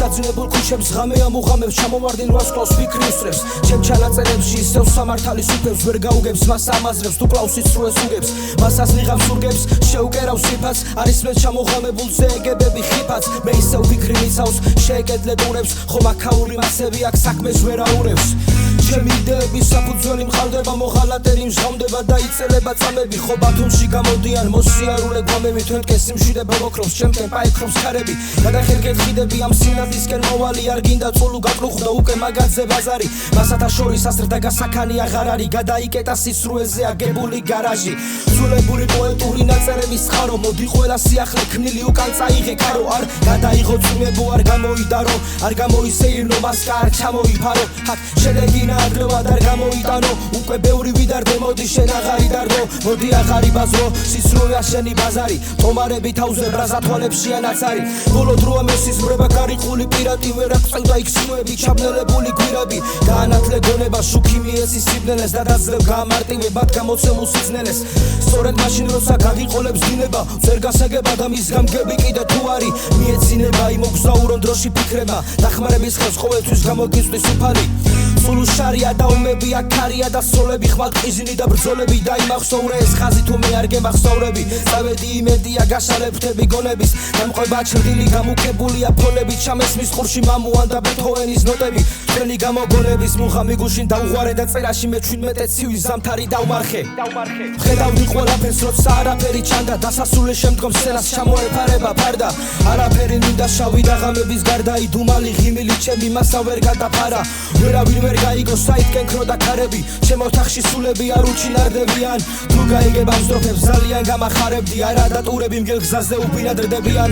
გაძნებულ ქუჩებს ღამე ამუღამებს ჩამოვარდინ ვასკლავს ფიქრი უსწრებს ჩემ ჩანაწერებში ისევ სამართალის უფებს ვერ გაუგებს მას ამაზრებს თუ კლავს სიცრუეს უგებს მასას ვიღავს სურგებს შეუკერავს სიფაც არის მე ჩამოღამებულ ზეგებები ხიფაც მე ისევ ფიქრი მიცავს შეეკედლედურებს ხომ აქაური მასები აქ საქმეს ვერ აურევს ჩემი იდეები საფუძველი მყავდება მოღალატელი მჟღავდება და იწელება წამები ხო ბათუმში გამოდიან მოსიარულე გვამები თქვენკენ სიმშვიდე ბოლოქრობს ჩემკენ პაიქრობს ქარები გადახერგეთ ხიდები ამ სინათლისკენ მოვალი არ გინდა წულუ გაკრუხდა უკვე მაგაძე ბაზარი მასათა შორის ასრდა გასაქანი აღარ არის გადაიკეტა სისრუეზე აგებული გარაჟი სულებული პოეტური ნაწერების წყარო მოდი ყველა სიახლე ქმნილი უკან წაიღე კარო არ გადაიღო წვიმებო არ გამოიდარო არ გამოისეირნო მასკა არ ჩამოიფარო აქ შედეგინა ადრევად არ გამოიტანო უკვე ბევრი ვიდარდე მოდი შენ აღარი დარდო მოდი აღარი ბაზრო სისრუეა შენი ბაზარი ტომარები თავზე ბრაზა თვალებში ანაცარი ბოლო დროა მესიზმრება გარიყული პირატი ვერ აღწევდა იქ სიუები ჩაბნელებული გვირაბი გაანათლე გონება შუქი მიეცის სიბნელეს და დაძლევ გაამარტივებად გამოცემულ სიძნელეს სწორედ მაშინ როცა გაგიყოლებს დინება ვერ გასაგება და მის გამგები კიდე თუ არის მიეცინება იმოგზაურონ დროში ფიქრება დახმარების ხელს ყოველთვის გამოგიწვის უფალი სულ შარია და უმებია ქარია და სოლები ხმალ ყიზინი და ბრძოლები და იმახსოვრე ეს ხაზი თუ მე არ გემახსოვრები წავედი იმედია გაშალებთები გონების დამყვება ჩრდილი გამუქებულია ფოლები ჩამესმის ყურში მამუან და ბეთჰოვენის ნოტები თქვენი გამოგონების მუღამი გუშინ დაუღვარე და წერაში მე 17 ცივის ზამთარი დავმარხე ხედავდი ყველაფერს როცა არაფერი ჩანდა დასასრულის შემდგომ სცენას ჩამოეფარება ფარდა არაფერი მინდა შავი და ღამების გარდა იდუმალი ღიმილი ჩემი მასა ვერ გადაფარა ვერავინ ვერ გაიგო საითკენ ქრო და ქარები ჩემ ოთახში სულები არ უჩინარდებიან თუ გაიგებ ამ სტროფებს ძალიან გამახარებდი არა დატურები მგელ გზაზე უფინადრდებიან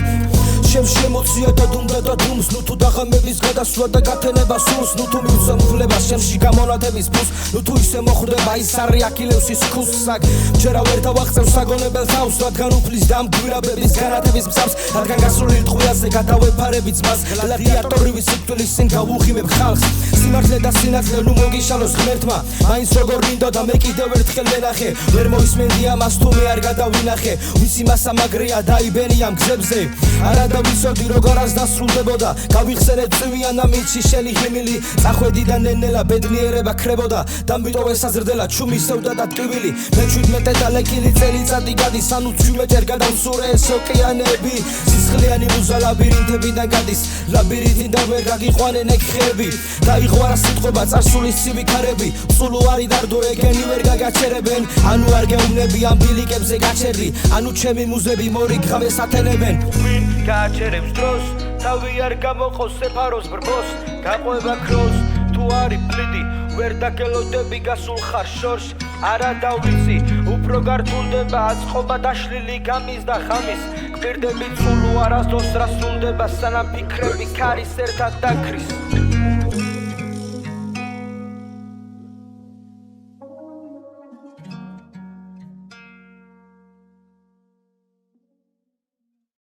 ჩემში ემოცია და დუმდა და დუმს ნუ თუ დაღამების გადასვლა და გათენება სულს ნუ თუ მივცე მფლებას ჩემში გამონათების ფულს ნუ თუ ისე მოხვდება ის არი აქილევს ის ქუსს აქ ჯერა ვერ დავახწევ საგონებელ თავს რადგან უფლის და ამ გვირაბების განათების მსავს რადგან გასული ტყუილზე გადავეფარები ძმას გლადიატორივი სიკვდილის წინ გავუღიმებ ხალხს სიმართლე და სინათლე ნუ მოგიშალოს ღმერთმა მაინც როგორ მინდა და მე კიდევ ერთხელ ვენახე ვერ მოისმენდია მას თუ მე არ გადავინახე ვისი მასა მაგრია დაიბენია მგზებზე არა და ვიცოდი როგორაც დასრულდებოდა გავიხსენე წვიან ამილში შენი ღიმილი წახვედი და ნენელა ბედნიერება ქრებოდა დამბიტოვე საზრდელა ჩუმი სევდა და ტკივილი მე 17 და ლეკილი წელიწადი გადის ანუ 17 გადავსურე ეს ოკეანები სისხლიანი მუზა ლაბირინთებიდან გადის ლაბირინთიდან ვერ გაგიყვანენ ეგ ხეები დაიღვარა სიტყვა წარსულის ცივი ქარები სულუ არის დარდო ეგენი ვერ გაგაჩერებენ ანუ არ გეუბნები ამ ბილიკებზე გაჩერდი ანუ ჩემი მუზები მორიგ ღამეს ათენებენ გააჩერებს დროს თავი არ გამოყოს სეფაროს ბრბოს გაყვება ქროს თუ არის ბლიდი ვერ დაგელოდები გასულ ხარ შორს არა დავიცი უფრო გართულდება აწყობა დაშლილი გამის და ღამის გვირდები ცულუ არასდროს რასრულდება სანამ ფიქრები ქარის ერთად დაქრის